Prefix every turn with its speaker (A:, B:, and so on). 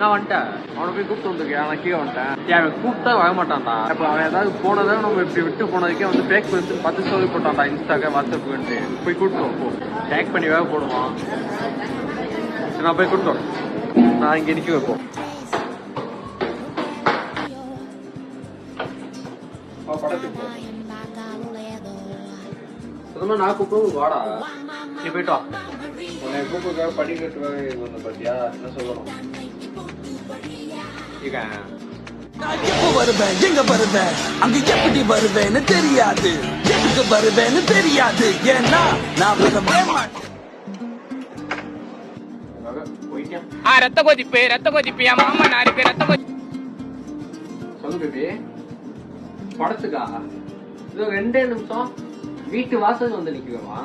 A: நான் வந்துட்டேன். அவனை போய் கூப்பிட்டு வந்துருக்கேன். நான் கீழே வந்துட்டேன். அவன் கூப்பிட்டா வர மாட்டான்டா. இப்போ அவன் ஏதாவது போனதை நம்ம இப்படி விட்டு போனதுக்கே வந்து பேக் பண்ணி 10 ஸ்டோரி போட்டான்டா. இன்ஸ்டாக்கு வாட்ஸ்அப்புக்கு போய் கூப்பிட்டு போ. டேக் பண்ணி வேக போடுவான். நான் போய் கூப்பிட்டு வரேன். நான் இங்கே நிற்க வைப்போம். படத்துக்கு சுத்தமா நான் கூப்பிட்டு வாடா. நீ போயிட்டு வா. உன்னை கூப்பிட்டு படிக்கிறதுக்காக வந்த பாத்தியா? என்ன சொல்லணும்?
B: நான் எப்ப வருவேன், எங்க வருவேன், அங்க எப்படி வருவேன்னு தெரியாது, எதுக்கு வருவேன்னு தெரியாது, ஏன்னா நான் வரவே மாட்டேன்.
C: ரத்த கொதிப்பு என் மாமா நாருக்கு ரத்த கொதிப்பு.
A: சொல்லு பேபி. படத்துக்கா? இது 2 நிமிஷம் வீட்டு வாசல் வந்து நிக்குவேமா?